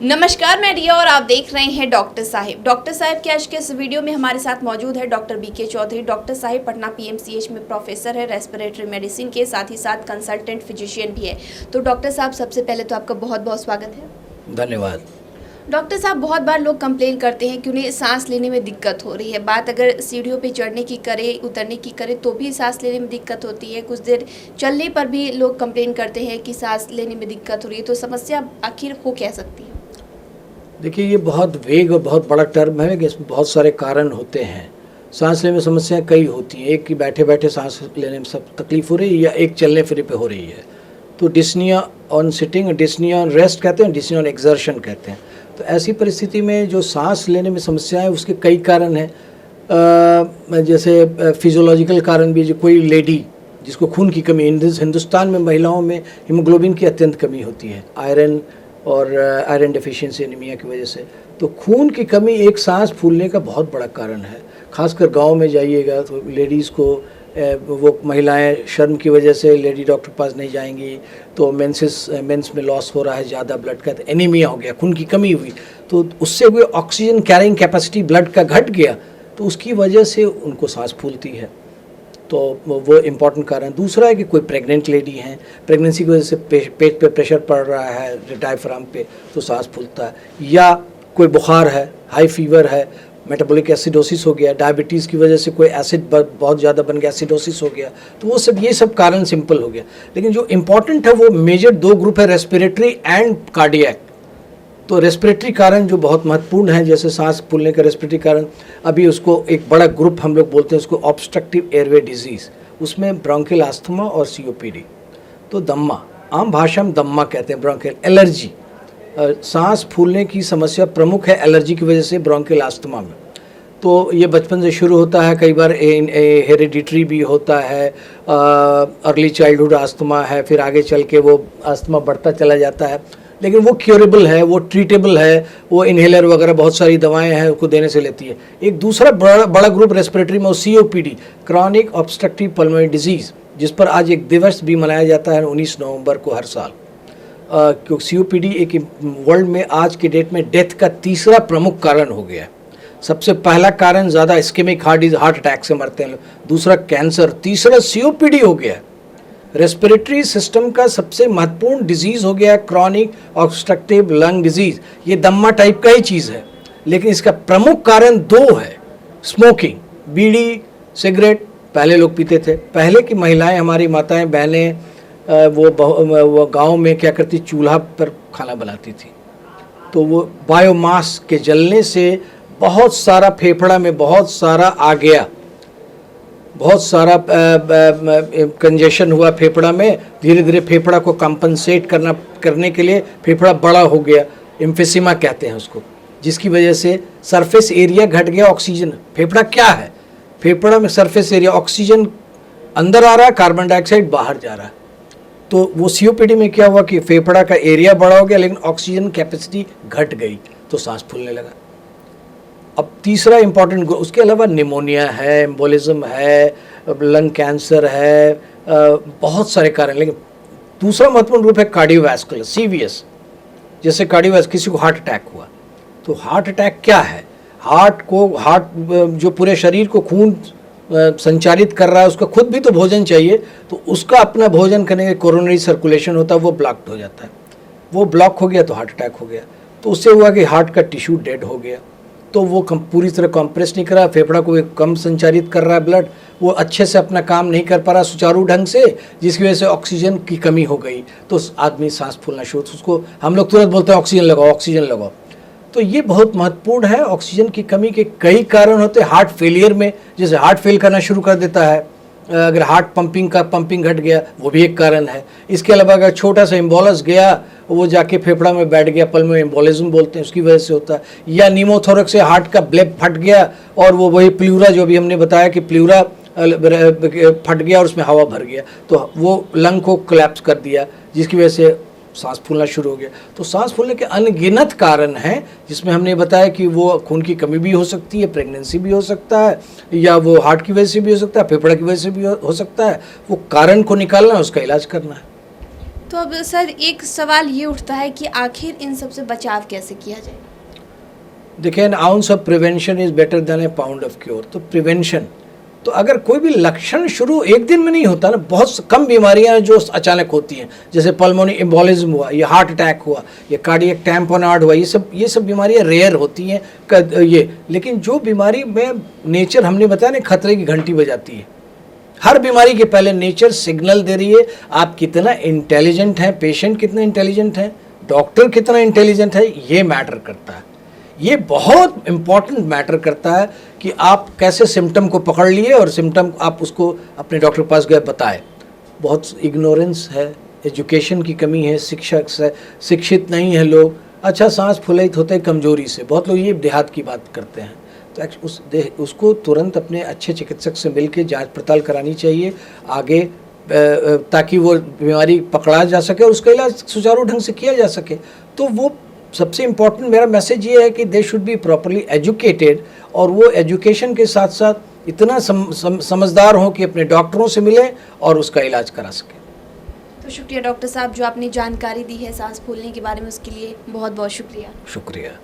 नमस्कार, मैं रिया और आप देख रहे हैं डॉक्टर साहिब। डॉक्टर साहिब के आज के इस वीडियो में हमारे साथ मौजूद है डॉक्टर बीके चौधरी। डॉक्टर साहिब पटना पीएमसीएच में प्रोफेसर है रेस्पिरेटरी मेडिसिन के, साथ ही साथ कंसल्टेंट फिजिशियन भी है। तो डॉक्टर साहब, सबसे पहले तो आपका बहुत बहुत स्वागत है। धन्यवाद। डॉक्टर साहब, बहुत बार लोग कंप्लेन करते हैं कि उन्हें सांस लेने में दिक्कत हो रही है। बात अगर सीढ़ियों पे चढ़ने की करे, उतरने की करे तो भी सांस लेने में दिक्कत होती है। कुछ देर चलने पर भी लोग कंप्लेन करते हैं कि सांस लेने में दिक्कत हो रही है। तो समस्या आखिर हो क्या सकती है? देखिए, ये बहुत वेग और बहुत बड़ा टर्म है कि इसमें बहुत सारे कारण होते हैं। सांस लेने में समस्याएं कई होती हैं। एक कि बैठे बैठे सांस लेने में सब तकलीफ हो रही है, या एक चलने फिरे पे हो रही है। तो dyspnoea on sitting, dyspnoea on rest कहते हैं, डिस्निया ऑन एक्सर्शन कहते हैं। तो ऐसी परिस्थिति में जो सांस लेने में समस्या है उसके कई कारण हैं। जैसे फिजियोलॉजिकल कारण भी, जो कोई लेडी जिसको खून की कमी, हिंदुस्तान में महिलाओं में हीमोग्लोबिन की अत्यंत कमी होती है, आयरन और आयरन डेफिशिएंसी एनीमिया की वजह से। तो खून की कमी एक सांस फूलने का बहुत बड़ा कारण है। खासकर गांव में जाइएगा तो लेडीज़ को वो महिलाएं शर्म की वजह से लेडी डॉक्टर के पास नहीं जाएंगी, तो मेंस में लॉस हो रहा है ज़्यादा ब्लड का, तो एनीमिया हो गया, खून की कमी हुई, तो उससे हुए ऑक्सीजन कैरिंग कैपेसिटी ब्लड का घट गया, तो उसकी वजह से उनको सांस फूलती है। तो वो इम्पॉर्टेंट कारण। दूसरा है कि कोई प्रेग्नेंट लेडी हैं, प्रेगनेंसी की वजह से पेट पे प्रेशर पड़ रहा है डायफ्राम पे, तो सांस फूलता है। या कोई बुखार है, हाई फीवर है, मेटाबॉलिक एसिडोसिस हो गया, डायबिटीज़ की वजह से कोई एसिड बहुत ज़्यादा बन गया, एसिडोसिस हो गया, तो वो सब, ये सब कारण सिंपल हो गया। लेकिन जो इम्पॉर्टेंट है वो मेजर दो ग्रुप है, रेस्पिरेटरी एंड कार्डियक। तो रेस्पिरेटरी कारण जो बहुत महत्वपूर्ण है, जैसे सांस फूलने का रेस्पिरेटरी कारण, अभी उसको एक बड़ा ग्रुप हम लोग बोलते हैं उसको ऑब्स्ट्रक्टिव एयरवे डिजीज़। उसमें ब्रोंकियल आस्थमा और सीओपीडी। तो दम्मा, आम भाषा में दम्मा कहते हैं, ब्रोंकियल एलर्जी। सांस फूलने की समस्या प्रमुख है एलर्जी की वजह से ब्रोंकियल आस्थमा में। तो ये बचपन से शुरू होता है, कई बार हेरिडिटरी भी होता है, अर्ली चाइल्डहुड आस्थमा है, फिर आगे चल के वो आस्थमा बढ़ता चला जाता है, लेकिन वो क्योरेबल है, वो ट्रीटेबल है, वो इन्हेलर वगैरह बहुत सारी दवाएं हैं उसको देने से लेती है। एक दूसरा बड़ा ग्रुप रेस्पिरेटरी में वो COPD, chronic obstructive pulmonary disease, जिस पर आज एक दिवस भी मनाया जाता है 19 नवंबर को हर साल। क्योंकि सीओपीडी एक वर्ल्ड में आज के डेट में डेथ का तीसरा प्रमुख कारण हो गया है। सबसे पहला कारण ज़्यादा इस्केमिक हार्ट अटैक से मरते हैं लोग, दूसरा कैंसर, तीसरा सीओपीडी हो गया। रेस्पिरेटरी सिस्टम का सबसे महत्वपूर्ण डिजीज़ हो गया क्रॉनिक ऑब्स्ट्रक्टिव लंग डिजीज़। ये दम्मा टाइप का ही चीज़ है, लेकिन इसका प्रमुख कारण दो है। स्मोकिंग, बीड़ी सिगरेट पहले लोग पीते थे। पहले की महिलाएं, हमारी माताएं बहनें, वो गांव में क्या करती, चूल्हा पर खाना बनाती थी। तो वो बायोमास के जलने से बहुत सारा फेफड़ा में बहुत सारा आ गया, बहुत सारा कंजेशन हुआ फेफड़ा में। धीरे धीरे फेफड़ा को कंपनसेट करने के लिए फेफड़ा बड़ा हो गया, एम्फिसीमा कहते हैं उसको, जिसकी वजह से सरफेस एरिया घट गया। ऑक्सीजन, फेफड़ा क्या है, फेफड़ा में सरफेस एरिया, ऑक्सीजन अंदर आ रहा है, कार्बन डाइऑक्साइड बाहर जा रहा है। तो वो सीओपीडी में क्या हुआ कि फेफड़ा का एरिया बड़ा हो गया, लेकिन ऑक्सीजन कैपेसिटी घट गई, तो सांस फूलने लगा। अब तीसरा इंपॉर्टेंट, उसके अलावा निमोनिया है, एम्बोलिज्म है, लंग कैंसर है, बहुत सारे कारण। लेकिन दूसरा महत्वपूर्ण रूप है कार्डियोवैस्कुलर, सीवीएस। जैसे कार्डियोवैस्कुलर, किसी को हार्ट अटैक हुआ, तो हार्ट अटैक क्या है, हार्ट जो पूरे शरीर को खून संचालित कर रहा है, उसका खुद भी तो भोजन चाहिए, तो उसका अपना भोजन करने के कोरोनरी सर्कुलेशन होता है, वो ब्लॉक्ड हो जाता है। वो ब्लॉक हो गया तो हार्ट अटैक हो गया। तो उससे हुआ कि हार्ट का टिश्यू डेड हो गया, तो वो पूरी तरह कंप्रेस नहीं कर रहा, फेफड़ा को कम संचारित कर रहा है ब्लड, वो अच्छे से अपना काम नहीं कर पा रहा सुचारू ढंग से, जिसकी वजह से ऑक्सीजन की कमी हो गई, तो आदमी सांस फूलना शुरू। उसको हम लोग तुरंत बोलते हैं ऑक्सीजन लगाओ, ऑक्सीजन लगाओ। तो ये बहुत महत्वपूर्ण है। ऑक्सीजन की कमी के कई कारण होते हैं। हार्ट फेलियर में, जैसे हार्ट फेल करना शुरू कर देता है, अगर हार्ट पंपिंग घट गया, वो भी एक कारण है। इसके अलावा अगर छोटा सा एम्बोलस गया, वो जाके फेफड़ा में बैठ गया, पल्मोनरी एम्बोलिज्म बोलते हैं, उसकी वजह से होता है। या नीमोथोरक्स से हार्ट का ब्लेब फट गया, और वो वही प्लूरा, जो भी हमने बताया कि प्लूरा फट गया और उसमें हवा भर गया, तो वो लंग को कोलैप्स कर दिया, जिसकी वजह से सांस फूलना शुरू हो गया। तो सांस फूलने के अनगिनत कारण हैं, जिसमें हमने बताया कि वो खून की कमी भी हो सकती है, प्रेगनेंसी भी हो सकता है, या वो हार्ट की वजह से भी हो सकता है, फेफड़ा की वजह से भी हो सकता है। वो कारण को निकालना है, उसका इलाज करना है। तो अब सर एक सवाल ये उठता है कि आखिर इन सब से बचाव कैसे किया जाए? देखिए, N ounce of prevention is better than A pound of cure. तो प्रिवेंशन, तो अगर कोई भी लक्षण शुरू एक दिन में नहीं होता ना, बहुत कम बीमारियां हैं जो अचानक होती हैं, जैसे पल्मोनी एम्बोलिज्म हुआ, या हार्ट अटैक हुआ, या कार्डियक टैम्पोनार्ड हुआ, ये सब बीमारियां रेयर होती हैं ये। लेकिन जो बीमारी में नेचर, हमने बताया ना, खतरे की घंटी बजाती है। हर बीमारी के पहले नेचर सिग्नल दे रही है आप कितना इंटेलिजेंट हैं, पेशेंट कितना इंटेलिजेंट है, डॉक्टर कितना इंटेलिजेंट है, ये मैटर करता है। ये बहुत इम्पॉर्टेंट मैटर करता है कि आप कैसे सिम्टम को पकड़ लिए और सिम्टम आप उसको अपने डॉक्टर के पास गए बताए। बहुत इग्नोरेंस है, एजुकेशन की कमी है, शिक्षित नहीं है लोग। अच्छा, सांस फुलित होते हैं कमजोरी से, बहुत लोग ये देहात की बात करते हैं। तो उसको तुरंत अपने अच्छे चिकित्सक से मिलकर जांच पड़ताल करानी चाहिए आगे, ताकि वो बीमारी पकड़ा जा सके और उसका इलाज सुचारू ढंग से किया जा सके। तो वो सबसे इम्पॉर्टेंट मेरा मैसेज ये है कि they should be properly educated, और वो एजुकेशन के साथ साथ इतना समझदार हों कि अपने डॉक्टरों से मिलें और उसका इलाज करा सकें। तो शुक्रिया डॉक्टर साहब, जो आपने जानकारी दी है सांस फूलने के बारे में, उसके लिए बहुत बहुत शुक्रिया। शुक्रिया।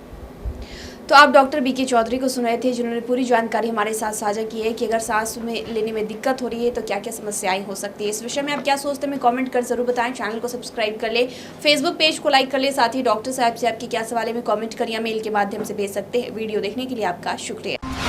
तो आप डॉक्टर बीके चौधरी को सुन रहे थे, जिन्होंने पूरी जानकारी हमारे साथ साझा की है कि अगर सांस में लेने में दिक्कत हो रही है तो क्या क्या समस्याएं हो सकती है। इस विषय में आप क्या सोचते हैं, हमें कमेंट कर जरूर बताएं। चैनल को सब्सक्राइब कर ले, फेसबुक पेज को लाइक कर ले, साथ ही डॉक्टर साहब से आपकी क्या सवाल है, हमें कमेंट करिए, मेल के माध्यम से भेज सकते हैं। वीडियो देखने के लिए आपका शुक्रिया।